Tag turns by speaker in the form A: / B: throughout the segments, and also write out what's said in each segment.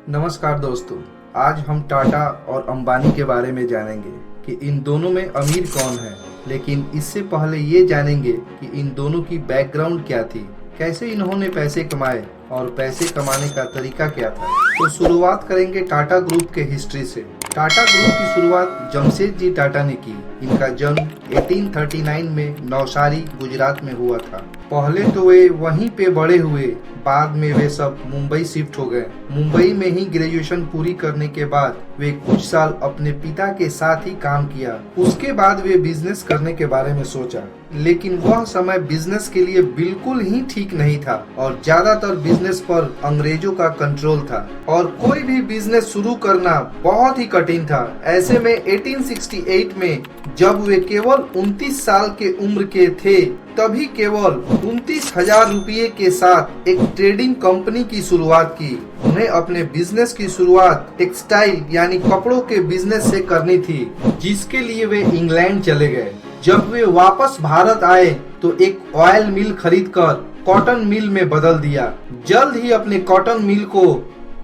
A: नमस्कार दोस्तों। आज हम टाटा और अंबानी के बारे में जानेंगे कि इन दोनों में अमीर कौन है। लेकिन इससे पहले ये जानेंगे कि इन दोनों की बैकग्राउंड क्या थी, कैसे इन्होंने पैसे कमाए और पैसे कमाने का तरीका क्या था। तो शुरुआत करेंगे टाटा ग्रुप के हिस्ट्री से। टाटा ग्रुप की शुरुआत जमशेदजी टाटा ने की। इनका जन्म 1839 में नवसारी गुजरात में हुआ था। पहले तो वे वहीं पे बड़े हुए, बाद में वे सब मुंबई शिफ्ट हो गए। मुंबई में ही ग्रेजुएशन पूरी करने के बाद वे कुछ साल अपने पिता के साथ ही काम किया। उसके बाद वे बिजनेस करने के बारे में सोचा, लेकिन वह समय बिजनेस के लिए बिल्कुल ही ठीक नहीं था और ज्यादातर बिजनेस पर अंग्रेजों का कंट्रोल था और कोई भी बिजनेस शुरू करना बहुत ही कठिन था। ऐसे में 1868 में जब वे केवल 29 साल के उम्र के थे, तभी केवल 29,000 रुपये के साथ एक ट्रेडिंग कंपनी की शुरुआत की। उन्हें अपने बिजनेस की शुरुआत टेक्सटाइल यानी कपड़ों के बिजनेस से करनी थी, जिसके लिए वे इंग्लैंड चले गए। जब वे वापस भारत आए तो एक ऑयल मिल खरीदकर कॉटन मिल में बदल दिया। जल्द ही अपने कॉटन मिल को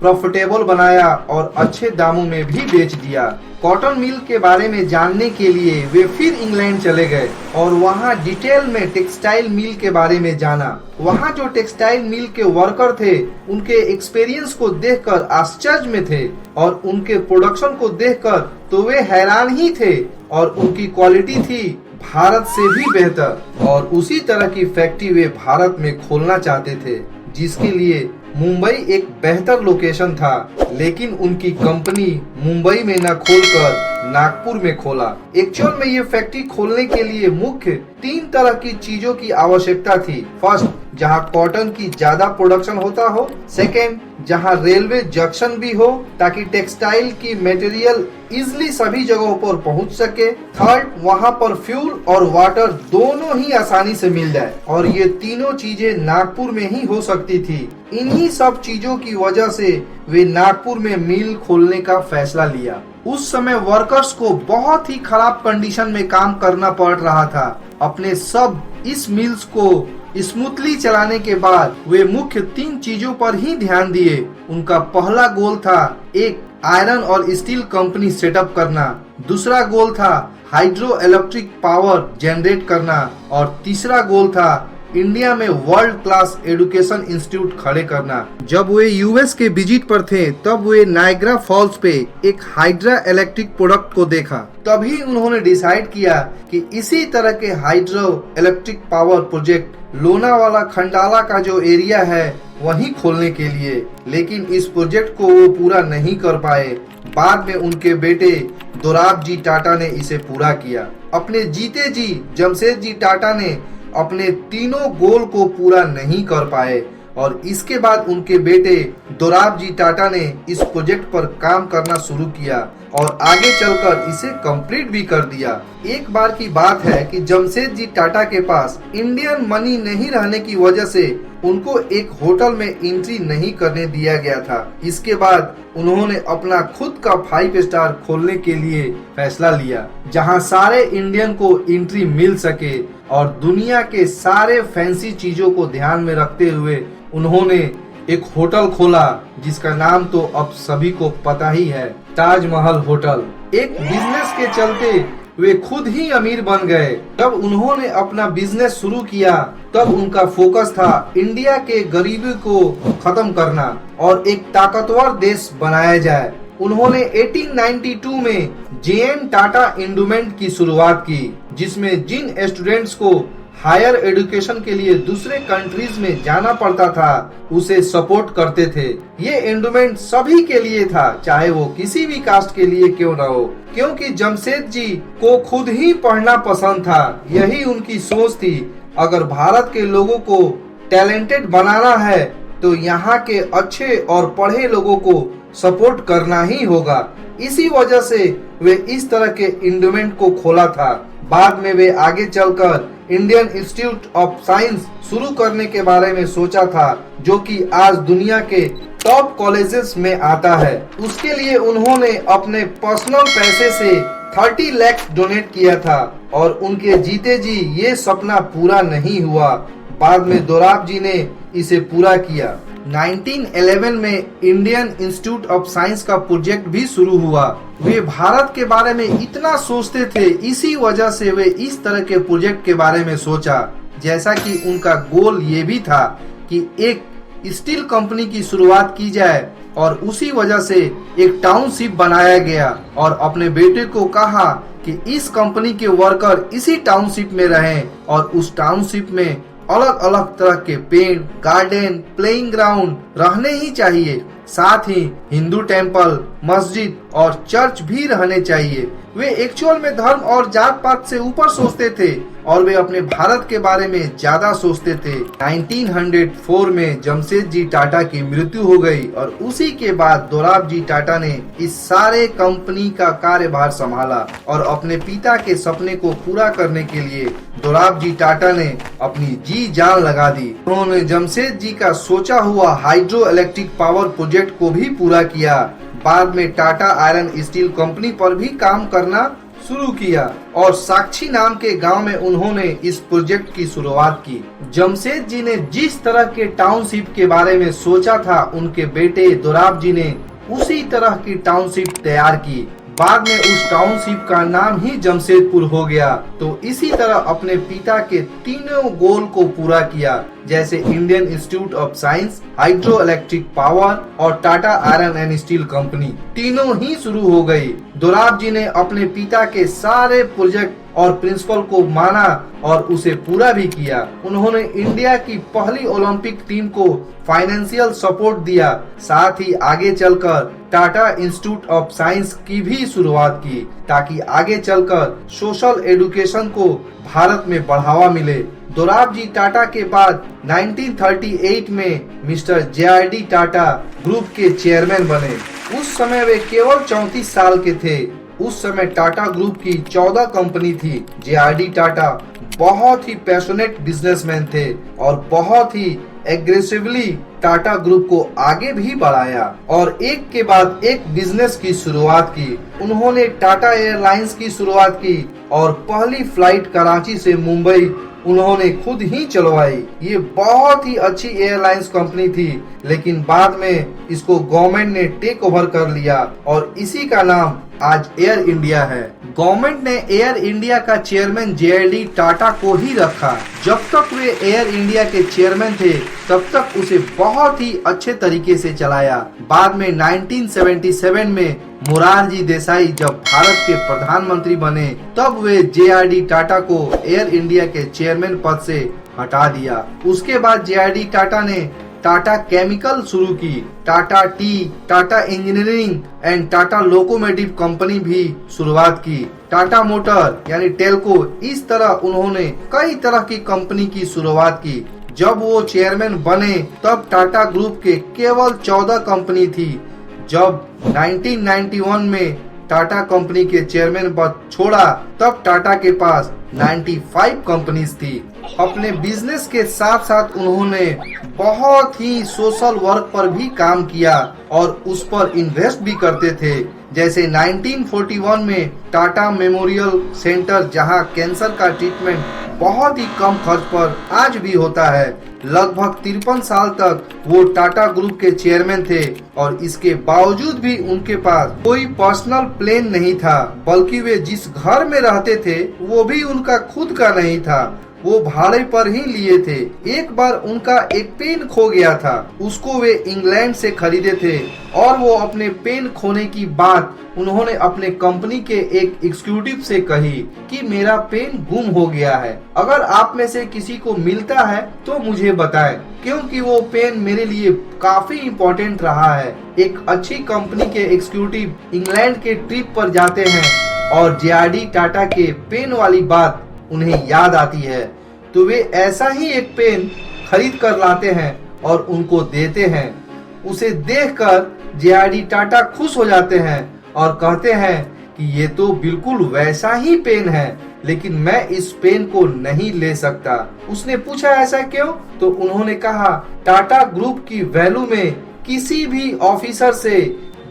A: प्रॉफिटेबल बनाया और अच्छे दामों में भी बेच दिया। कॉटन मिल के बारे में जानने के लिए वे फिर इंग्लैंड चले गए और वहां डिटेल में टेक्सटाइल मिल के बारे में जाना। वहां जो टेक्सटाइल मिल के वर्कर थे, उनके एक्सपीरियंस को देखकर आश्चर्य में थे और उनके प्रोडक्शन को देखकर तो वे हैरान ही थे और उनकी क्वालिटी थी भारत से भी बेहतर। और उसी तरह की फैक्ट्री वे भारत में खोलना चाहते थे, जिसके लिए मुंबई एक बेहतर लोकेशन था। लेकिन उनकी कंपनी मुंबई में न खोलकर नागपुर में खोला। एक्चुअल में ये फैक्ट्री खोलने के लिए मुख्य 3 तरह की चीजों की आवश्यकता थी। फर्स्ट, जहां कॉटन की ज्यादा प्रोडक्शन होता हो। सेकेंड, जहां रेलवे जंक्शन भी हो ताकि टेक्सटाइल की मटेरियल इजिली सभी जगहों पर पहुंच सके। थर्ड, वहां पर फ्यूल और वाटर दोनों ही आसानी से मिल जाए और ये तीनों चीजें नागपुर में ही हो सकती थी। इन्हीं सब चीजों की वजह से वे नागपुर में मिल खोलने का फैसला लिया। उस समय वर्कर्स को बहुत ही खराब कंडीशन में काम करना पड़ रहा था। अपने सब इस मिल्स को स्मूथली चलाने के बाद वे मुख्य 3 चीजों पर ही ध्यान दिए। उनका पहला गोल था एक आयरन और स्टील कंपनी सेटअप करना। दूसरा गोल था हाइड्रो इलेक्ट्रिक पावर जनरेट करना और तीसरा गोल था इंडिया में वर्ल्ड क्लास एजुकेशन इंस्टीट्यूट खड़े करना। जब वे यूएस के विजिट पर थे, तब वे नायग्रा फॉल्स पे एक हाइड्रा इलेक्ट्रिक प्रोडक्ट को देखा। तभी उन्होंने डिसाइड किया कि इसी तरह के hydro electric power project Lonavala Khandala का जो एरिया है वहीं खोलने के लिए। लेकिन इस प्रोजेक्ट को वो पूरा नहीं कर पाए। बाद में उनके बेटे दोराबजी टाटा ने इसे पूरा किया। अपने जीते जी जमशेदजी टाटा ने अपने तीनों गोल को पूरा नहीं कर पाए और इसके बाद उनके बेटे दोराबजी टाटा ने इस प्रोजेक्ट पर काम करना शुरू किया और आगे चलकर इसे कंप्लीट भी कर दिया। एक बार की बात है कि जमशेदजी टाटा के पास इंडियन मनी नहीं रहने की वजह से उनको एक होटल में एंट्री नहीं करने दिया गया था। इसके बाद उन्होंने अपना खुद का 5 स्टार खोलने के लिए फैसला लिया, जहां सारे इंडियन को एंट्री मिल सके और दुनिया के सारे फैंसी चीजों को ध्यान में रखते हुए उन्होंने एक होटल खोला, जिसका नाम तो अब सभी को पता ही है, ताजमहल होटल। एक बिजनेस के चलते वे खुद ही अमीर बन गए। जब उन्होंने अपना बिजनेस शुरू किया, तब उनका फोकस था इंडिया के गरीबी को खत्म करना और एक ताकतवर देश बनाया जाए। उन्होंने 1892 में जेएन टाटा एंडोमेंट की शुरुआत की, जिसमें जिन स्टूडेंट्स को हायर एजुकेशन के लिए दूसरे कंट्रीज में जाना पड़ता था, उसे सपोर्ट करते थे। ये एंडोमेंट सभी के लिए था, चाहे वो किसी भी कास्ट के लिए क्यों न हो, क्योंकि जमशेद जी को खुद ही पढ़ना पसंद था। यही उनकी सोच थी, अगर भारत के लोगों को टैलेंटेड बनाना है तो यहाँ के अच्छे और पढ़े लोगों को सपोर्ट करना ही होगा। इसी वजह से वे इस तरह के एंडोमेंट को खोला था। बाद में वे आगे चलकर इंडियन इंस्टीट्यूट ऑफ साइंस शुरू करने के बारे में सोचा था, जो कि आज दुनिया के टॉप कॉलेजेस में आता है। उसके लिए उन्होंने अपने पर्सनल पैसे से 30 लाख डोनेट किया था और उनके जीते जी ये सपना पूरा नहीं हुआ। बाद में दोराबजी ने इसे पूरा किया। 1911 में इंडियन इंस्टीट्यूट ऑफ साइंस का प्रोजेक्ट भी शुरू हुआ। वे भारत के बारे में इतना सोचते थे, इसी वजह से वे इस तरह के प्रोजेक्ट के बारे में सोचा। जैसा कि उनका गोल ये भी था कि एक स्टील कंपनी की शुरुआत की जाए और उसी वजह से एक टाउनशिप बनाया गया और अपने बेटे को कहा कि इस कंपनी के वर्कर इसी टाउनशिप में रहें और उस टाउनशिप में अलग अलग तरह के पेड़, गार्डन, प्लेइंग ग्राउंड रहने ही चाहिए। साथ ही हिंदू टेम्पल, मस्जिद और चर्च भी रहने चाहिए। वे एक्चुअल में धर्म और जात पात से ऊपर सोचते थे और वे अपने भारत के बारे में ज्यादा सोचते थे। 1904 में जमशेदजी टाटा की मृत्यु हो गई और उसी के बाद दोराबजी टाटा ने इस सारे कंपनी का कार्यभार संभाला और अपने पिता के सपने को पूरा करने के लिए दोराबजी टाटा ने अपनी जी जान लगा दी। उन्होंने जमशेदजी का सोचा हुआ हाइड्रो इलेक्ट्रिक पावर प्रोजेक्ट को भी पूरा किया। बाद में टाटा आयरन स्टील कंपनी पर भी काम करना शुरू किया और साक्षी नाम के गांव में उन्होंने इस प्रोजेक्ट की शुरुआत की। जमशेदजी ने जिस तरह के टाउनशिप के बारे में सोचा था, उनके बेटे दोराबजी ने उसी तरह की टाउनशिप तैयार की। बाद में उस टाउनशिप का नाम ही जमशेदपुर हो गया। तो इसी तरह अपने पिता के तीनों गोल को पूरा किया, जैसे Indian Institute of Science, hydro electric power और Tata iron and steel company तीनों ही शुरू हो गई। दोराबजी ने अपने पिता के सारे प्रोजेक्ट और प्रिंसिपल को माना और उसे पूरा भी किया। उन्होंने इंडिया की पहली ओलंपिक टीम को फाइनेंशियल सपोर्ट दिया। साथ ही आगे चलकर टाटा इंस्टीट्यूट ऑफ साइंस की भी शुरुआत की, ताकि आगे चलकर सोशल एजुकेशन को भारत में बढ़ावा मिले। दोराबजी टाटा के बाद 1938 में मिस्टर जे.आर.डी. टाटा ग्रुप के चेयरमैन बने। उस समय वे केवल 34 साल के थे। उस समय टाटा ग्रुप की 14 कंपनी थी। जे.आर.डी. टाटा बहुत ही पैशनेट बिजनेसमैन थे और बहुत ही एग्रेसिवली टाटा ग्रुप को आगे भी बढ़ाया और एक के बाद एक बिजनेस की शुरुआत की। उन्होंने टाटा एयरलाइंस की शुरुआत की और पहली फ्लाइट कराची से मुंबई उन्होंने खुद ही चलवाई। ये बहुत ही अच्छी एयरलाइंस कंपनी थी, लेकिन बाद में इसको गवर्नमेंट ने टेक ओवर कर लिया और इसी का नाम आज एयर इंडिया है। गवर्नमेंट ने एयर इंडिया का चेयरमैन जे.आर.डी. टाटा को ही रखा। जब तक वे एयर इंडिया के चेयरमैन थे, तब तक उसे बहुत ही अच्छे तरीके से चलाया। बाद में 1977 में मोरारजी देसाई जब भारत के प्रधानमंत्री बने, तब वे जे.आर.डी. टाटा को एयर इंडिया के चेयरमैन पद से हटा दिया। उसके बाद जे.आर.डी. टाटा ने टाटा केमिकल शुरू की, Tata T, Tata engineering and Tata locomotive company भी शुरुआत की, टाटा मोटर यानी टेल्को। इस तरह उन्होंने कई तरह की कंपनी की शुरुआत की। जब वो चेयरमैन बने, तब टाटा ग्रुप के केवल 14 कंपनी थी। जब 1991 में टाटा कंपनी के चेयरमैन पद छोड़ा, तब टाटा के पास 95 कंपनीज थी। अपने बिजनेस के साथ साथ उन्होंने बहुत ही सोशल वर्क पर भी काम किया और उस पर इन्वेस्ट भी करते थे। जैसे 1941 में टाटा मेमोरियल सेंटर, जहां कैंसर का ट्रीटमेंट बहुत ही कम खर्च पर आज भी होता है। लगभग 53 साल तक वो टाटा ग्रुप के चेयरमैन थे और इसके बावजूद भी उनके पास कोई पर्सनल प्लेन नहीं था, बल्कि वे जिस घर में रहते थे वो भी उनका खुद का नहीं था, वो भाड़े पर ही लिए थे। एक बार उनका एक पेन खो गया था, उसको वे इंग्लैंड से खरीदे थे और वो अपने पेन खोने की बात उन्होंने अपने कंपनी के एक एग्जीक्यूटिव से कही कि मेरा पेन गुम हो गया है, अगर आप में से किसी को मिलता है तो मुझे बताएं, क्योंकि वो पेन मेरे लिए काफी इम्पोर्टेंट रहा है। एक अच्छी कंपनी के एग्जीक्यूटिव इंग्लैंड के ट्रिप पर जाते हैं और जे.आर.डी. टाटा के पेन वाली बात उन्हें याद आती है, तो वे ऐसा ही एक पेन खरीद कर लाते हैं और उनको देते हैं। उसे देखकर जे.आर.डी. टाटा खुश हो जाते हैं और कहते हैं कि ये तो बिल्कुल वैसा ही पेन है, लेकिन मैं इस पेन को नहीं ले सकता। उसने पूछा ऐसा क्यों? तो उन्होंने कहा टाटा ग्रुप की वैल्यू में किसी भी ऑफिसर से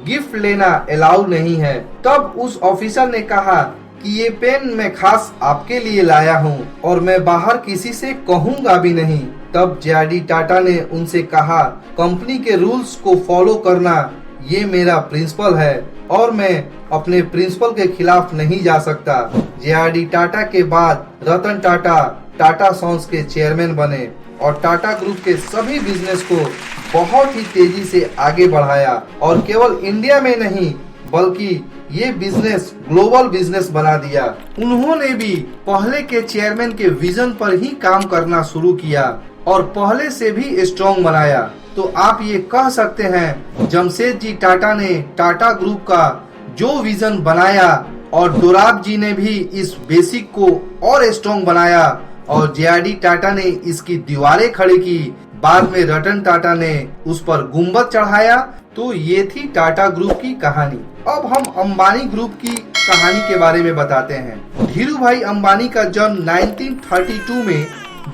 A: गिफ्ट लेना अलाउ नहीं है। तब उस ऑफिसर ने कहा कि ये पेन मैं खास आपके लिए लाया हूँ और मैं बाहर किसी से कहूँगा भी नहीं। तब जे.आर.डी. टाटा ने उनसे कहा, कंपनी के रूल्स को फॉलो करना ये मेरा प्रिंसिपल है और मैं अपने प्रिंसिपल के खिलाफ नहीं जा सकता। जे.आर.डी. टाटा के बाद रतन टाटा टाटा सन्स के चेयरमैन बने और टाटा ग्रुप के सभी बिजनेस को बहुत ही तेजी से आगे बढ़ाया और केवल इंडिया में नहीं बल्कि ये बिजनेस ग्लोबल बिजनेस बना दिया। उन्होंने भी पहले के चेयरमैन के विजन पर ही काम करना शुरू किया और पहले से भी स्ट्रॉन्ग बनाया। तो आप ये कह सकते हैं जमशेदजी टाटा ने टाटा ग्रुप का जो विजन बनाया और दोराब जी ने भी इस बेसिक को और स्ट्रॉन्ग बनाया और जे.आर.डी. टाटा ने इसकी दीवारें खड़ी की, बाद में रतन टाटा ने उस पर गुंबद चढ़ाया। तो ये थी टाटा ग्रुप की कहानी। अब हम अंबानी ग्रुप की कहानी के बारे में बताते हैं। धीरू भाई अंबानी का जन्म 1932 में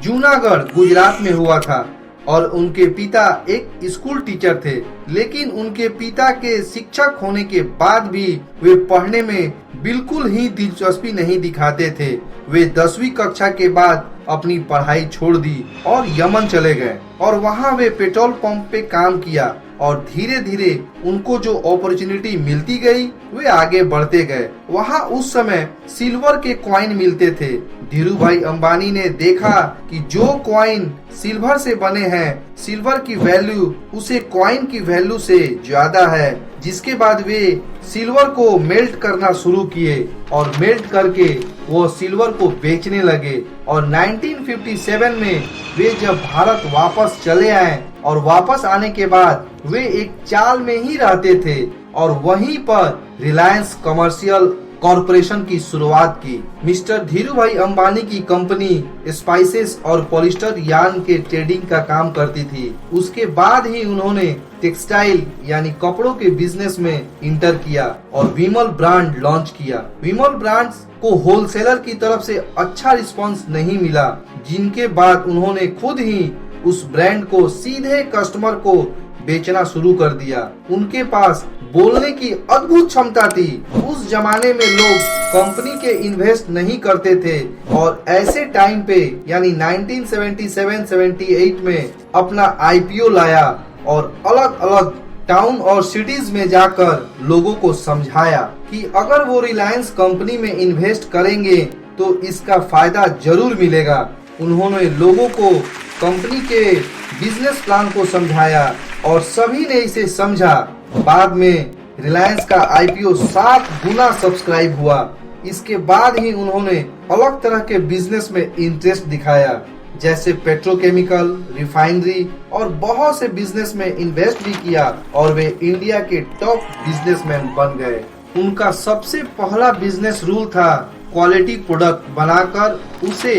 A: जूनागढ़ गुजरात में हुआ था और उनके पिता एक स्कूल टीचर थे, लेकिन उनके पिता के शिक्षक होने के बाद भी वे पढ़ने में बिल्कुल ही दिलचस्पी नहीं दिखाते थे। वे 10वीं कक्षा के बाद अपनी पढ़ाई छोड़ दी और यमन चले गए और वहां वे पेट्रोल पंप पे काम किया और धीरे धीरे उनको जो अपॉर्चुनिटी मिलती गई वे आगे बढ़ते गए। वहां उस समय सिल्वर के कॉइन मिलते थे। धीरू भाई अंबानी ने देखा कि जो कॉइन सिल्वर से बने हैं, सिल्वर की वैल्यू उसे कॉइन की वैल्यू से ज्यादा है, जिसके बाद वे सिल्वर को मेल्ट करना शुरू किए और मेल्ट करके वो सिल्वर को बेचने लगे। और 1957 में वे जब भारत वापस चले आए और वापस आने के बाद वे एक चाल में ही रहते थे और वहीं पर रिलायंस कमर्शियल कॉरपोरेशन की शुरुआत की। मिस्टर धीरू भाई अंबानी की कंपनी स्पाइसेस और पॉलिस्टर यार्न के ट्रेडिंग का काम करती थी। उसके बाद ही उन्होंने टेक्सटाइल यानी कपड़ों के बिजनेस में इंटर किया और विमल ब्रांड लॉन्च किया। विमल ब्रांड को होलसेलर की तरफ से अच्छा रिस्पांस नहीं मिला, जिनके बाद उन्होंने खुद ही उस ब्रांड को सीधे कस्टमर को बेचना शुरू कर दिया। उनके पास बोलने की अद्भुत क्षमता थी। उस जमाने में लोग कंपनी के इन्वेस्ट नहीं करते थे और ऐसे टाइम पे यानी 1977-78 में अपना आईपीओ लाया और अलग अलग टाउन और सिटीज में जाकर लोगों को समझाया कि अगर वो रिलायंस कंपनी में इन्वेस्ट करेंगे तो इसका फायदा जरूर मिलेगा। उन्होंने लोगों को कंपनी के बिजनेस प्लान को समझाया और सभी ने इसे समझा। बाद में रिलायंस का आईपीओ 7 गुना सब्सक्राइब हुआ। इसके बाद ही उन्होंने अलग तरह के बिजनेस में इंटरेस्ट दिखाया, जैसे पेट्रोकेमिकल, रिफाइनरी और बहुत से बिजनेस में इन्वेस्ट भी किया और वे इंडिया के टॉप बिजनेसमैन बन गए। उनका सबसे पहला बिजनेस रूल था क्वालिटी प्रोडक्ट बनाकर उसे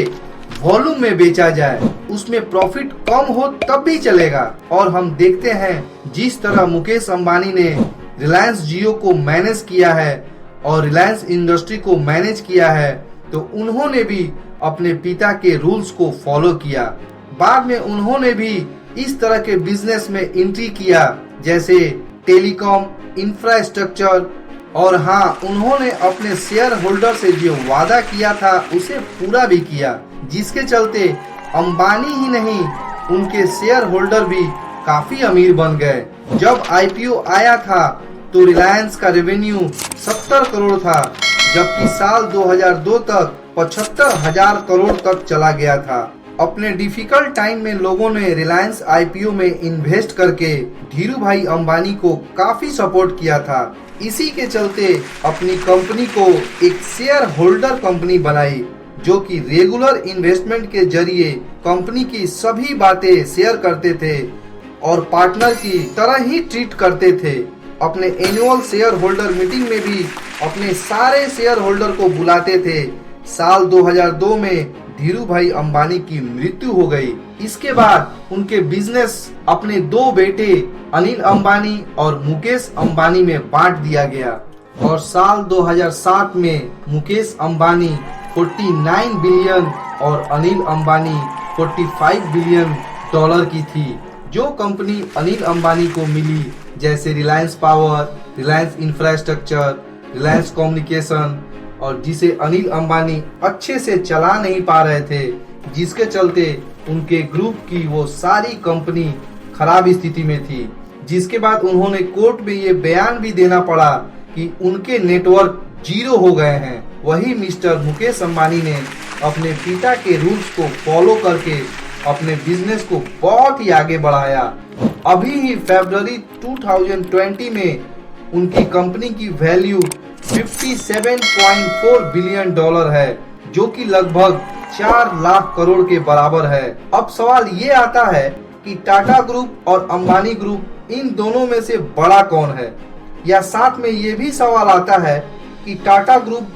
A: वॉल्यूम में बेचा जाए, उसमें प्रॉफिट कम हो तब भी चलेगा। और हम देखते हैं जिस तरह मुकेश अंबानी ने रिलायंस जियो को मैनेज किया है और रिलायंस इंडस्ट्री को मैनेज किया है, तो उन्होंने भी अपने पिता के रूल्स को फॉलो किया। बाद में उन्होंने भी इस तरह के बिजनेस में एंट्री किया, जैसे टेलीकॉम, इंफ्रास्ट्रक्चर, और हाँ, उन्होंने अपने शेयर होल्डर से जो वादा किया था उसे पूरा भी किया, जिसके चलते अंबानी ही नहीं उनके शेयर होल्डर भी काफी अमीर बन गए। जब आईपीओ आया था तो रिलायंस का रेवेन्यू 70 करोड़ था, जबकि साल 2002 तक 75,000 करोड़ तक चला गया था। अपने डिफिकल्ट टाइम में लोगों ने रिलायंस आईपीओ में इन्वेस्ट करके धीरू भाई अंबानी को काफी सपोर्ट किया था। इसी के चलते अपनी कंपनी को एक शेयर होल्डर कंपनी बनाई, जो कि रेगुलर इन्वेस्टमेंट के जरिए कंपनी की सभी बातें शेयर करते थे और पार्टनर की तरह ही ट्रीट करते थे। अपने एनुअल शेयर होल्डर मीटिंग में भी अपने सारे शेयर होल्डर को बुलाते थे। साल 2002 में धीरू भाई अंबानी की मृत्यु हो गई। इसके बाद उनके बिजनेस अपने 2 बेटे अनिल अंबानी और मुकेश अंबानी में बांट दिया गया और साल 2007 में मुकेश अंबानी 49 बिलियन और अनिल अंबानी 45 बिलियन डॉलर की थी। जो कंपनी अनिल अंबानी को मिली, जैसे Reliance power, Reliance infrastructure, Reliance communication, और जिसे अनिल अंबानी अच्छे से चला नहीं पा रहे थे, जिसके चलते उनके ग्रुप की वो सारी कंपनी खराब स्थिति में थी, जिसके बाद उन्होंने कोर्ट में ये बयान भी देना पड़ा कि उनके नेटवर्क जीरो हो गए हैं। वही मिस्टर मुकेश अंबानी ने अपने पिता के रूल्स को फॉलो करके अपने बिजनेस को बहुत ही आगे बढ़ाया। अभी ही फरवरी 2020 में उनकी कंपनी की वैल्यू 57.4 बिलियन डॉलर है, जो कि लगभग 4 लाख करोड़ के बराबर है। अब सवाल ये आता है कि टाटा ग्रुप और अंबानी ग्रुप इन दोनों में से बड़ा कौन है, या साथ में ये भी सवाल आता है कि टाटा ग्रुप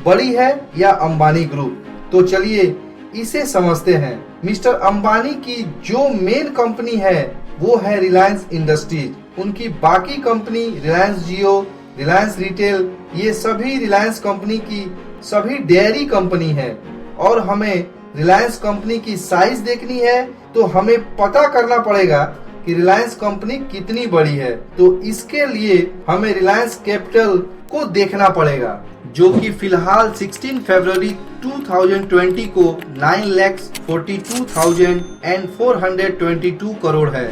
A: बड़ी है या अंबानी ग्रुप। तो चलिए इसे समझते हैं। मिस्टर अंबानी की जो मेन कंपनी है वो है रिलायंस इंडस्ट्रीज। उनकी बाकी कंपनी रिलायंस जियो, रिलायंस रिटेल, ये सभी रिलायंस कंपनी की सभी डेयरी कंपनी है। और हमें रिलायंस कंपनी की साइज देखनी है तो हमें पता करना पड़ेगा कि रिलायंस कंपनी कितनी बड़ी है। तो इसके लिए हमें रिलायंस कैपिटल को देखना पड़ेगा, जो कि फिलहाल 16 फरवरी 2020 को 9,42,422 करोड़ है।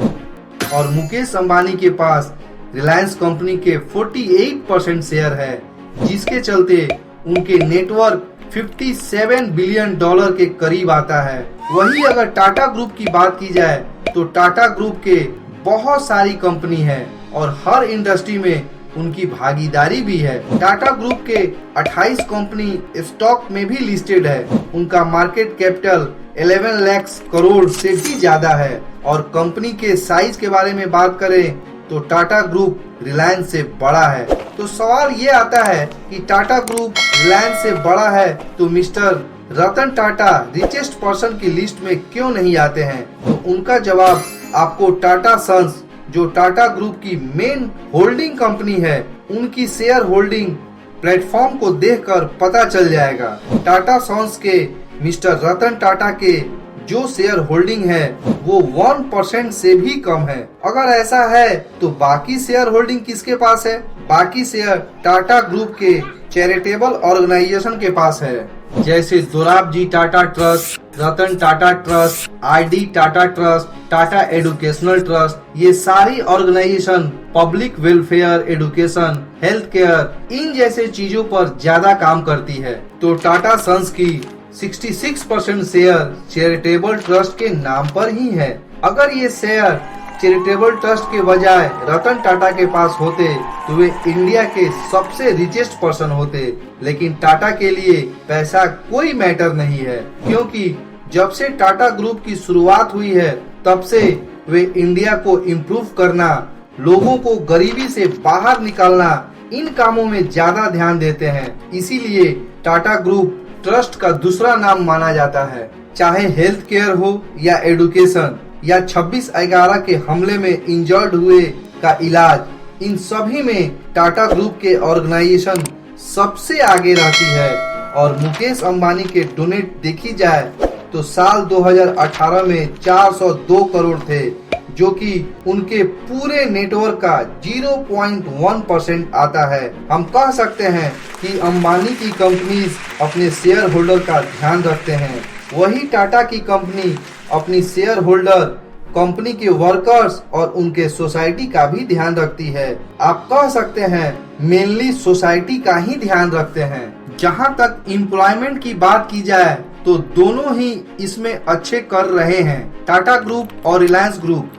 A: और मुकेश अंबानी के पास रिलायंस कंपनी के 48% शेयर है, जिसके चलते उनके नेटवर्क 57 बिलियन डॉलर के करीब आता है। वही अगर टाटा ग्रुप की बात की जाए तो टाटा ग्रुप के बहुत सारी कंपनी है और हर इंडस्ट्री में उनकी भागीदारी भी है। टाटा ग्रुप के 28 कंपनी स्टॉक में भी लिस्टेड है। उनका मार्केट कैपिटल 11 लाख करोड़ से भी ज्यादा है। और कंपनी के साइज के बारे में बात करें तो टाटा ग्रुप रिलायंस से बड़ा है। तो सवाल ये आता है कि टाटा ग्रुप रिलायंस से बड़ा है तो mister Ratan Tata richest person की लिस्ट में क्यों नहीं आते हैं? तो उनका जवाब आपको टाटा सन्स, जो टाटा ग्रुप की मेन होल्डिंग कंपनी है, उनकी शेयर होल्डिंग प्लेटफॉर्म को देखकर पता चल जाएगा। टाटा सन्स के मिस्टर रतन टाटा के जो शेयर होल्डिंग है वो 1% से भी कम है। अगर ऐसा है तो बाकी शेयर होल्डिंग किसके पास है? बाकी शेयर टाटा ग्रुप के चैरिटेबल ऑर्गेनाइजेशन के पास है, जैसे Dorabji Tata trust, Ratan Tata trust, RD Tata trust, Tata educational trust. ये सारी organization public welfare, education, health care, इन जैसे चीजों पर ज्यादा काम करती है। तो टाटा सन्स की 66% शेयर चैरिटेबल ट्रस्ट के नाम पर ही है। अगर ये शेयर चैरिटेबल ट्रस्ट के बजाय रतन टाटा के पास होते तो वे इंडिया के सबसे रिचेस्ट पर्सन होते। लेकिन टाटा के लिए पैसा कोई मैटर नहीं है, क्योंकि जब से टाटा ग्रुप की शुरुआत हुई है तब से वे इंडिया को इम्प्रूव करना, लोगों को गरीबी से बाहर निकालना, इन कामों में ज्यादा ध्यान देते हैं। इसीलिए टाटा ग्रुप ट्रस्ट का दूसरा नाम माना जाता है। चाहे हेल्थ केयर हो या एडुकेशन या 26/11 के हमले में इंजर्ड हुए का इलाज, इन सभी में टाटा ग्रुप के ऑर्गेनाइजेशन सबसे आगे रहती है। और मुकेश अंबानी के डोनेट देखी जाए तो साल 2018 में 402 करोड़ थे, जो कि उनके पूरे नेटवर्क का 0.1% आता है। हम कह सकते हैं कि अंबानी की कंपनीज अपने शेयर होल्डर का ध्यान रखते हैं, वही टाटा की कंपनी अपनी शेयर होल्डर, कंपनी के वर्कर्स और उनके सोसाइटी का भी ध्यान रखती है। आप कह सकते हैं मेनली सोसाइटी का ही ध्यान रखते हैं। जहां तक एम्प्लॉयमेंट की बात की जाए तो दोनों ही इसमें अच्छे कर रहे हैं। टाटा ग्रुप और रिलायंस ग्रुप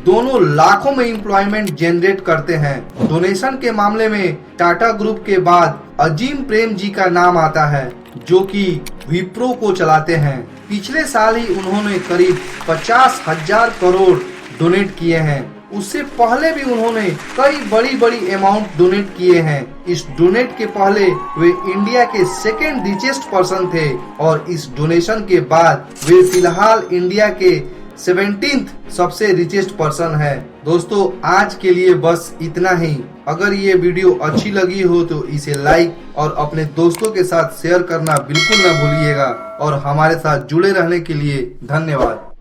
A: दोनों लाखों में एम्प्लॉयमेंट जनरेट करते हैं। डोनेशन के मामले में टाटा ग्रुप के बाद अजीम प्रेम जी का नाम आता है, जो कि विप्रो को चलाते हैं। पिछले साल ही उन्होंने करीब 50,000 करोड़ डोनेट किए हैं। उससे पहले भी उन्होंने कई बड़ी बड़ी अमाउंट डोनेट किए हैं। इस डोनेट के पहले वे इंडिया के सेकेंड रिचेस्ट पर्सन थे और इस डोनेशन के बाद वे फिलहाल इंडिया के 17th सबसे रिचेस्ट पर्सन है। दोस्तों आज के लिए बस इतना ही। अगर ये वीडियो अच्छी लगी हो तो इसे लाइक और अपने दोस्तों के साथ शेयर करना बिल्कुल न भूलिएगा। और हमारे साथ जुड़े रहने के लिए धन्यवाद।